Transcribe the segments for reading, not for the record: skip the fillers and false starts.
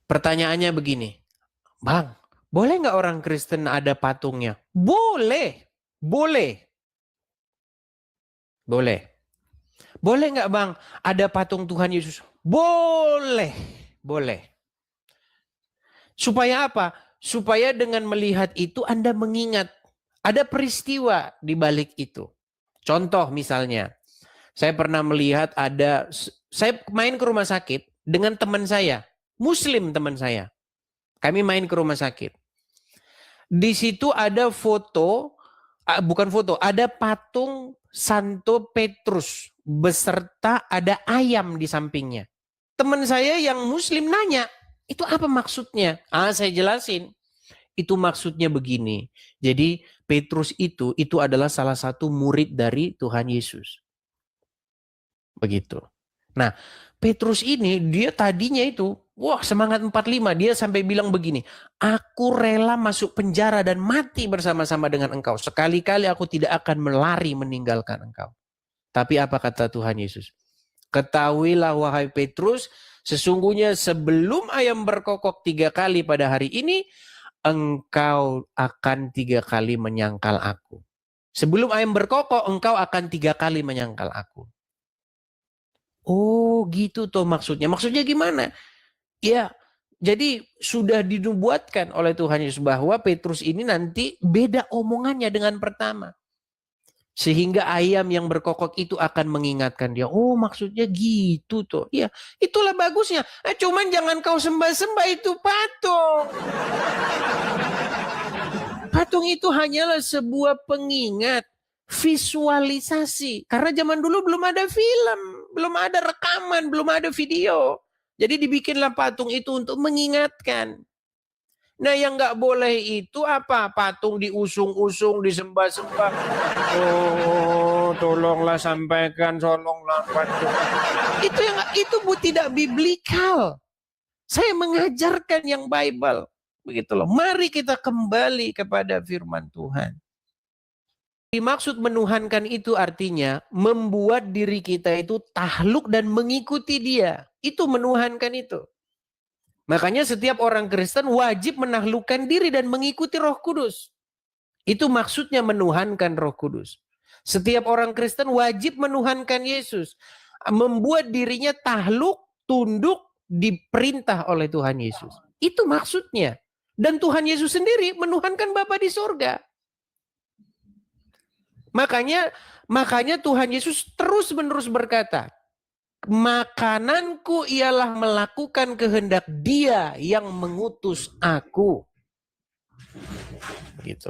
Pertanyaannya begini, Bang, boleh nggak orang Kristen ada patungnya? Boleh, boleh. Boleh. Boleh nggak Bang ada patung Tuhan Yesus? Boleh, boleh. Supaya apa? Supaya dengan melihat itu Anda mengingat ada peristiwa di balik itu. Contoh misalnya, saya pernah melihat saya main ke rumah sakit dengan teman saya, Muslim teman saya. Kami main ke rumah sakit. Di situ ada ada patung Santo Petrus beserta ada ayam di sampingnya. Teman saya yang Muslim nanya, itu apa maksudnya? Saya jelasin. Itu maksudnya begini. Jadi Petrus itu adalah salah satu murid dari Tuhan Yesus. Begitu. Nah, Petrus ini dia tadinya itu, semangat 45. Dia sampai bilang begini, aku rela masuk penjara dan mati bersama-sama dengan engkau. Sekali-kali aku tidak akan melari meninggalkan engkau. Tapi apa kata Tuhan Yesus? Ketahuilah wahai Petrus, sesungguhnya sebelum ayam berkokok 3 kali pada hari ini, engkau akan 3 kali menyangkal aku. Sebelum ayam berkokok, engkau akan 3 kali menyangkal aku. Oh gitu tuh maksudnya. Maksudnya gimana? Ya, jadi sudah dinubuatkan oleh Tuhan Yesus bahwa Petrus ini nanti beda omongannya dengan pertama. Sehingga ayam yang berkokok itu akan mengingatkan dia. Oh maksudnya gitu tuh. Ya itulah bagusnya. Cuman jangan kau sembah-sembah itu patung. Patung itu hanyalah sebuah pengingat. Visualisasi. Karena zaman dulu belum ada film. Belum ada rekaman. Belum ada video. Jadi dibikinlah patung itu untuk mengingatkan. Nah yang nggak boleh itu apa? Patung diusung-usung, disembah-sembah. Oh, tolonglah sampaikan, tolonglah patung. Itu tidak biblikal. Saya mengajarkan yang Bible. Begitu loh. Mari kita kembali kepada firman Tuhan. Dimaksud menuhankan itu artinya membuat diri kita itu tahluk dan mengikuti dia. Itu menuhankan itu. Makanya setiap orang Kristen wajib menaklukkan diri dan mengikuti Roh Kudus. Itu maksudnya menuhankan Roh Kudus. Setiap orang Kristen wajib menuhankan Yesus. Membuat dirinya tahluk, tunduk, diperintah oleh Tuhan Yesus. Itu maksudnya. Dan Tuhan Yesus sendiri menuhankan Bapa di surga. Makanya Tuhan Yesus terus-menerus berkata, makananku ialah melakukan kehendak Dia yang mengutus aku. Gitu.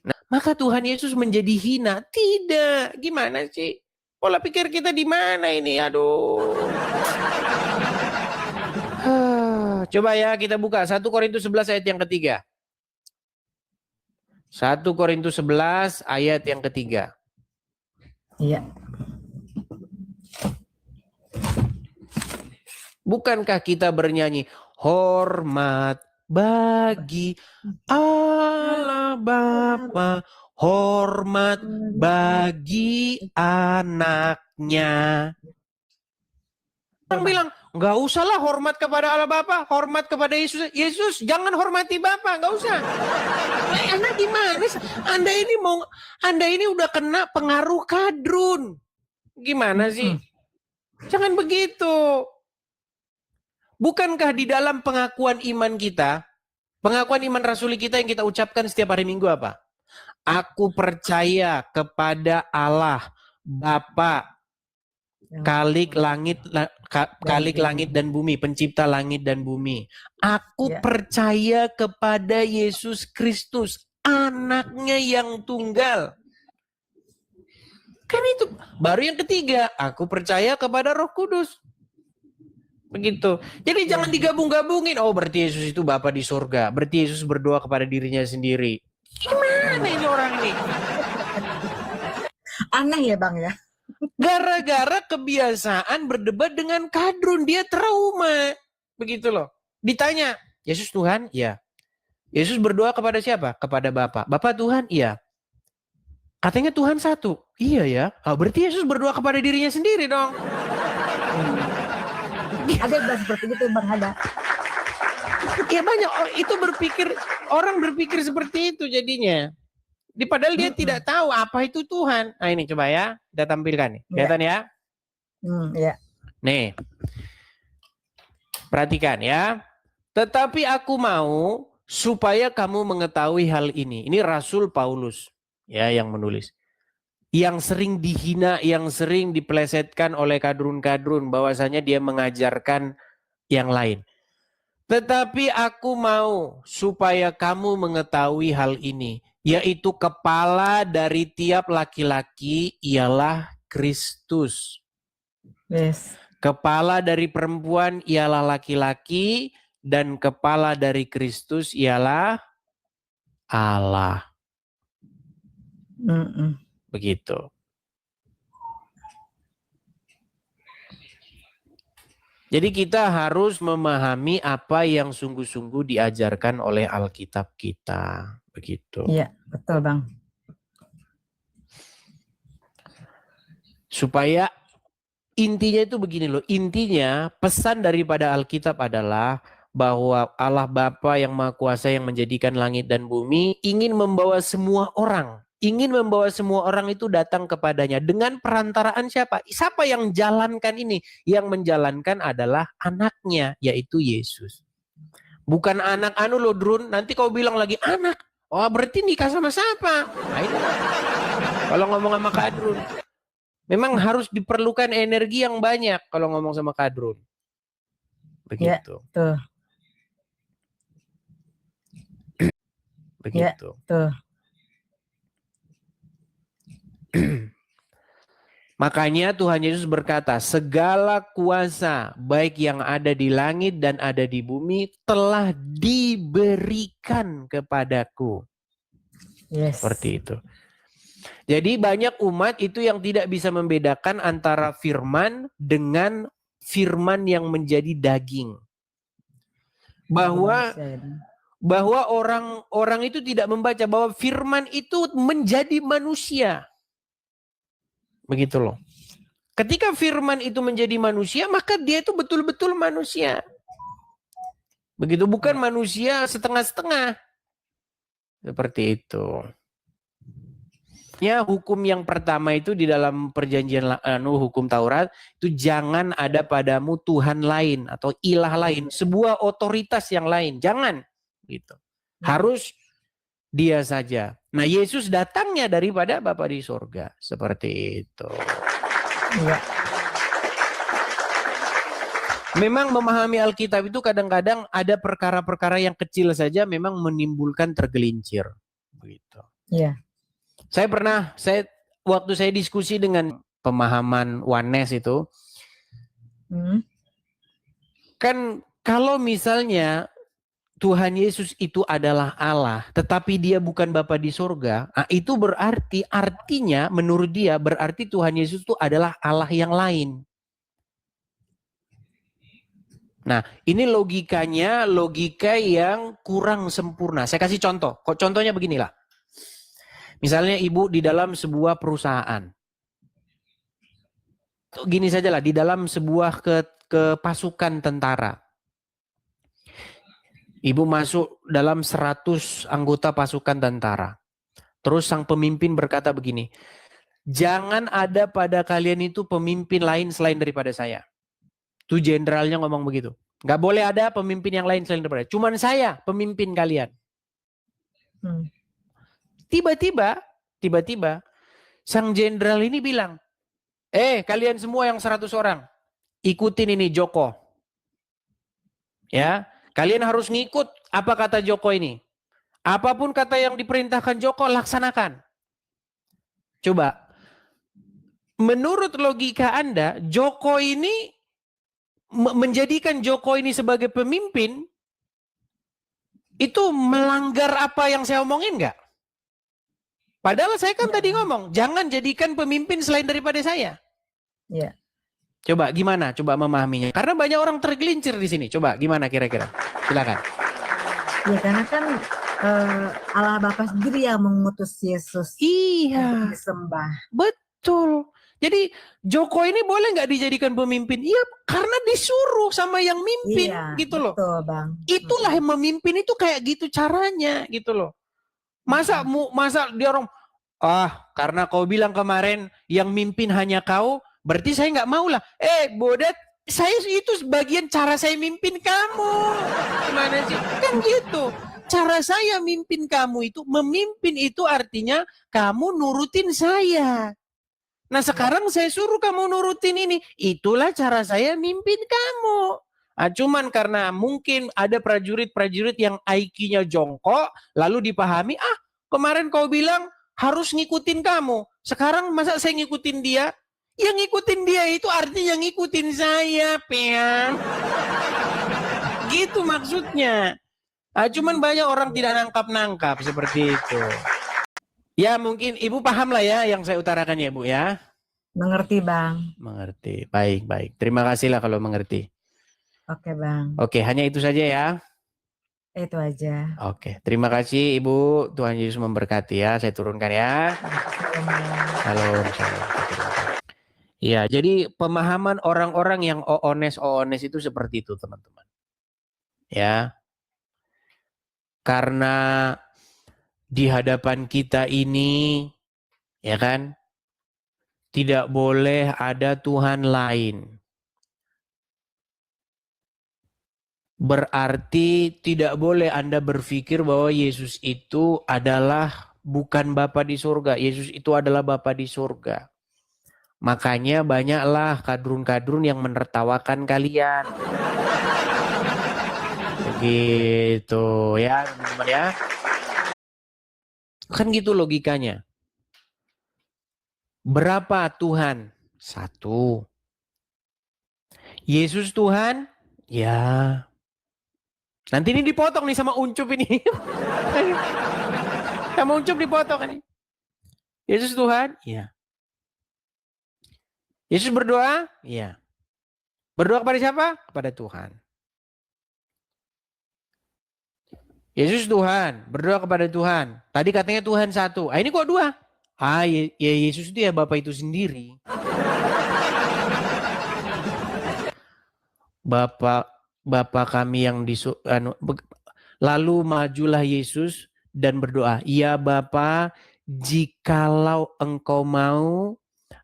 Nah, maka Tuhan Yesus menjadi hina? Tidak. Gimana sih? Pola pikir kita di mana ini? Aduh. Coba ya kita buka 1 Korintus 11 ayat yang ketiga. 1 Korintus 11 ayat yang ketiga. Iya. Bukankah kita bernyanyi hormat bagi Allah Bapa, hormat bagi anaknya. Orang bilang, nggak usahlah hormat kepada Allah Bapa, hormat kepada Yesus. Yesus, jangan hormati Bapa, nggak usah. Anda gimana? Anda ini udah kena pengaruh kadrun. Gimana sih? Jangan begitu. Bukankah di dalam pengakuan iman kita, pengakuan iman rasuli kita yang kita ucapkan setiap hari Minggu apa? Aku percaya kepada Allah Bapa, Khalik langit dan bumi, pencipta langit dan bumi. Aku percaya kepada Yesus Kristus, anaknya yang tunggal. Kan itu. Baru yang ketiga, aku percaya kepada Roh Kudus. Begitu. Jadi jangan digabung-gabungin. Oh berarti Yesus itu Bapa di surga. Berarti Yesus berdoa kepada dirinya sendiri. Gimana ini orang ini? Aneh ya Bang ya. Gara-gara kebiasaan berdebat dengan kadrun. Dia trauma. Begitu loh. Ditanya, Yesus Tuhan? Iya. Yesus berdoa kepada siapa? Kepada Bapa. Bapa Tuhan? Iya. Katanya Tuhan satu. Iya ya. Berarti Yesus berdoa kepada dirinya sendiri dong. Ada yang seperti itu Bang, ada. Ya banyak itu orang berpikir seperti itu jadinya. Padahal dia tidak tahu apa itu Tuhan. Nah ini coba ya, kita tampilkan nih. Kelihatan ya? Ya. Nih, perhatikan ya. Tetapi aku mau supaya kamu mengetahui hal ini. Ini Rasul Paulus ya yang menulis. Yang sering dihina, yang sering dipelesetkan oleh kadrun-kadrun bahwasanya dia mengajarkan yang lain. Tetapi aku mau supaya kamu mengetahui hal ini, yaitu kepala dari tiap laki-laki ialah Kristus. Yes. Kepala dari perempuan ialah laki-laki dan kepala dari Kristus ialah Allah. Begitu. Jadi kita harus memahami apa yang sungguh-sungguh diajarkan oleh Alkitab kita. Begitu. Iya, betul Bang. Supaya intinya itu begini loh. Intinya pesan daripada Alkitab adalah bahwa Allah Bapa yang Maha Kuasa yang menjadikan langit dan bumi ingin membawa semua orang. Ingin membawa semua orang itu datang kepadanya. Dengan perantaraan siapa? Siapa yang jalankan ini? Yang menjalankan adalah anaknya, yaitu Yesus. Bukan anak loh Drun. Nanti kau bilang lagi anak. Oh berarti nikah sama siapa? Nah, itu. Kalau ngomong sama Kak Drun. Memang harus diperlukan energi yang banyak kalau ngomong sama Kak Drun. Begitu. Ya, Begitu. Ya, Makanya Tuhan Yesus berkata, segala kuasa baik yang ada di langit dan ada di bumi telah diberikan kepadaku. Yes. Seperti itu. Jadi banyak umat itu yang tidak bisa membedakan antara firman dengan firman yang menjadi daging. Bahwa orang itu tidak membaca bahwa firman itu menjadi manusia. Begitu loh. Ketika firman itu menjadi manusia, maka dia itu betul-betul manusia. Begitu, bukan manusia setengah-setengah. Seperti itu. Ya, hukum yang pertama itu di dalam perjanjian hukum Taurat, itu jangan ada padamu Tuhan lain atau ilah lain, sebuah otoritas yang lain. Jangan. Gitu. Harus dia saja. Nah, Yesus datangnya daripada Bapa di sorga. Seperti itu. Ya. Memang memahami Alkitab itu kadang-kadang ada perkara-perkara yang kecil saja memang menimbulkan tergelincir. Begitu. Iya. Waktu saya diskusi dengan pemahaman Oneness itu, kan kalau misalnya Tuhan Yesus itu adalah Allah, tetapi dia bukan Bapa di sorga, nah itu artinya menurut dia berarti Tuhan Yesus itu adalah Allah yang lain. Nah ini logika yang kurang sempurna. Saya kasih contoh, contohnya beginilah. Misalnya ibu di dalam sebuah perusahaan. Gini sajalah, di dalam sebuah pasukan tentara. Ibu masuk dalam 100 anggota pasukan tentara. Terus sang pemimpin berkata begini, jangan ada pada kalian itu pemimpin lain selain daripada saya. Itu jenderalnya ngomong begitu. Gak boleh ada pemimpin yang lain selain daripada. Cuman saya pemimpin kalian. Tiba-tiba sang jenderal ini bilang, kalian semua yang 100 orang, ikutin ini Joko. Ya. Kalian harus ngikut apa kata Joko ini. Apapun kata yang diperintahkan Joko, laksanakan. Coba. Menurut logika Anda, Joko ini menjadikan Joko ini sebagai pemimpin, itu melanggar apa yang saya omongin nggak? Padahal saya kan tadi ngomong, jangan jadikan pemimpin selain daripada saya. Iya. Coba gimana? Coba memahaminya. Karena banyak orang tergelincir di sini. Coba gimana kira-kira? Silakan. Ya karena kan Allah Bapa sendiri yang mengutus Yesus. Iya. Disembah. Betul. Jadi Jokowi ini boleh nggak dijadikan pemimpin? Iya, karena disuruh sama yang mimpin Iya, gitu loh. betul Bang. Itulah yang memimpin itu kayak gitu caranya gitu loh. Masa dia orang karena kau bilang kemarin yang mimpin hanya kau, berarti saya nggak mau lah. Bodet, saya itu sebagian cara saya mimpin kamu. Gimana sih? Kan gitu. Cara saya mimpin kamu itu, memimpin itu artinya kamu nurutin saya. Nah sekarang saya suruh kamu nurutin ini. Itulah cara saya mimpin kamu. Cuman karena mungkin ada prajurit-prajurit yang IQ-nya jongkok, lalu dipahami, kemarin kau bilang harus ngikutin kamu. Sekarang masa saya ngikutin dia? Yang ngikutin dia itu artinya ngikutin saya, peang. Gitu maksudnya. Cuman banyak orang tidak nangkap-nangkap seperti itu. Ya mungkin Ibu paham lah ya yang saya utarakan ya Bu ya. Mengerti Bang. Mengerti. Baik. Terima kasih lah kalau mengerti. Oke Bang. Oke, hanya itu saja ya. Itu aja. Oke, terima kasih Ibu. Tuhan Yesus memberkati ya. Saya turunkan ya. Halo. Ya, jadi pemahaman orang-orang yang oones itu seperti itu teman-teman. Ya. Karena di hadapan kita ini, ya kan, tidak boleh ada Tuhan lain. Berarti tidak boleh Anda berpikir bahwa Yesus itu adalah bukan Bapa di surga. Yesus itu adalah Bapa di surga. Makanya banyaklah kadrun-kadrun yang menertawakan kalian. Begitu ya teman-teman ya. Kan gitu logikanya. Berapa Tuhan? Satu. Yesus Tuhan? Ya. Nanti ini dipotong nih sama Uncup ini. Sama Uncup dipotong kan. Yesus Tuhan? Iya. Yesus berdoa? Iya. Berdoa kepada siapa? Kepada Tuhan. Yesus Tuhan, berdoa kepada Tuhan. Tadi katanya Tuhan satu. Ini kok dua? Ya Yesus itu ya Bapa itu sendiri. Bapa kami yang lalu majulah Yesus dan berdoa, "Ya Bapa, jikalau Engkau mau,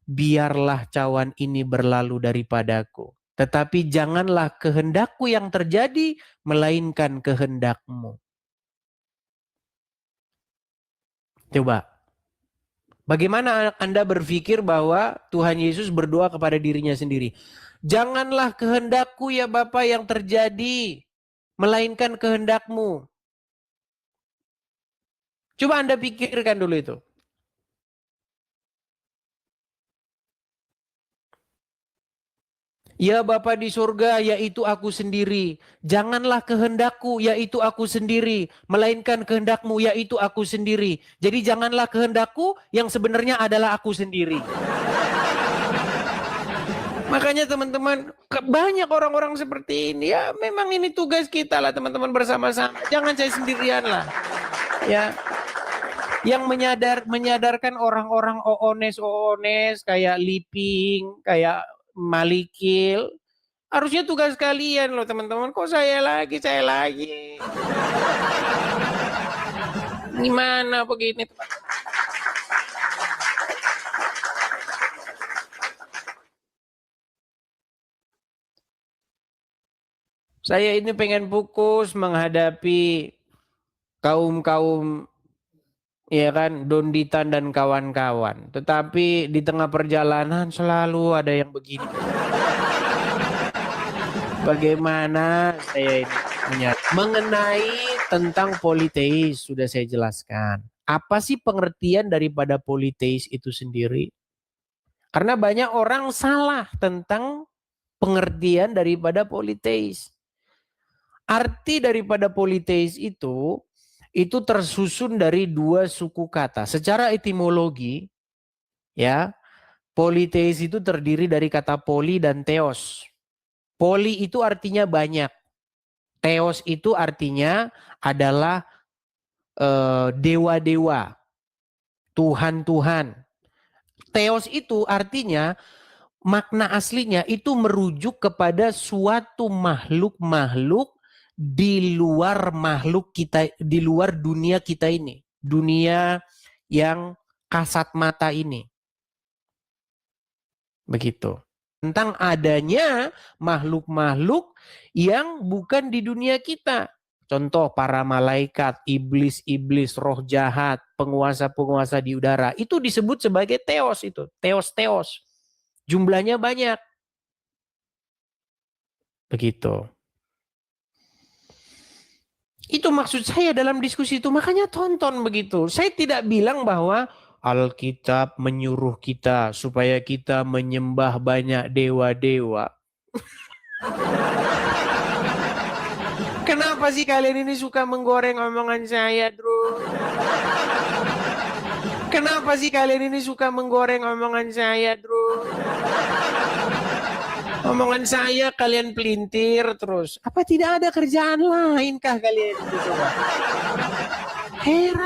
biarlah cawan ini berlalu daripadaku. Tetapi janganlah kehendakku yang terjadi, melainkan kehendak-Mu." Coba, bagaimana Anda berpikir bahwa Tuhan Yesus berdoa kepada dirinya sendiri? Janganlah kehendakku ya Bapa yang terjadi, melainkan kehendak-Mu. Coba Anda pikirkan dulu itu. Ya Bapa di surga, yaitu aku sendiri. Janganlah kehendakku, yaitu aku sendiri. Melainkan kehendak-Mu, yaitu aku sendiri. Jadi janganlah kehendakku yang sebenarnya adalah aku sendiri. Makanya teman-teman, banyak orang-orang seperti ini. Ya memang ini tugas kita lah teman-teman bersama-sama. Jangan saya sendirian lah. Ya. Yang menyadarkan orang-orang oones kayak Liping, kayak Malikil. Harusnya tugas kalian loh teman-teman. Kok saya lagi? Gimana begini teman? Saya ini pengen fokus menghadapi kaum-kaum ya kan, Donditan dan kawan-kawan. Tetapi di tengah perjalanan selalu ada yang begini. Bagaimana saya ini mengenai tentang politeis sudah saya jelaskan. Apa sih pengertian daripada politeis itu sendiri? Karena banyak orang salah tentang pengertian daripada politeis. Arti daripada politeis itu tersusun dari dua suku kata. Secara etimologi, ya, politeis itu terdiri dari kata poli dan theos. Poli itu artinya banyak. Theos itu artinya adalah dewa-dewa, Tuhan-Tuhan. Theos itu artinya makna aslinya itu merujuk kepada suatu makhluk-makhluk di luar makhluk kita, di luar dunia kita ini, dunia yang kasat mata ini. Begitu. Tentang adanya makhluk-makhluk yang bukan di dunia kita. Contoh para malaikat, iblis-iblis, roh jahat, penguasa-penguasa di udara. Itu disebut sebagai theos itu. Theos-theos. Jumlahnya banyak. Begitu. Itu maksud saya dalam diskusi itu. Makanya tonton begitu. Saya tidak bilang bahwa Alkitab menyuruh kita supaya kita menyembah banyak dewa-dewa. Kenapa sih kalian ini suka menggoreng omongan saya, Bro? Kenapa sih kalian ini suka menggoreng omongan saya, Bro? Omongan saya kalian pelintir terus. Apa tidak ada kerjaan lain kah kalian? Heran.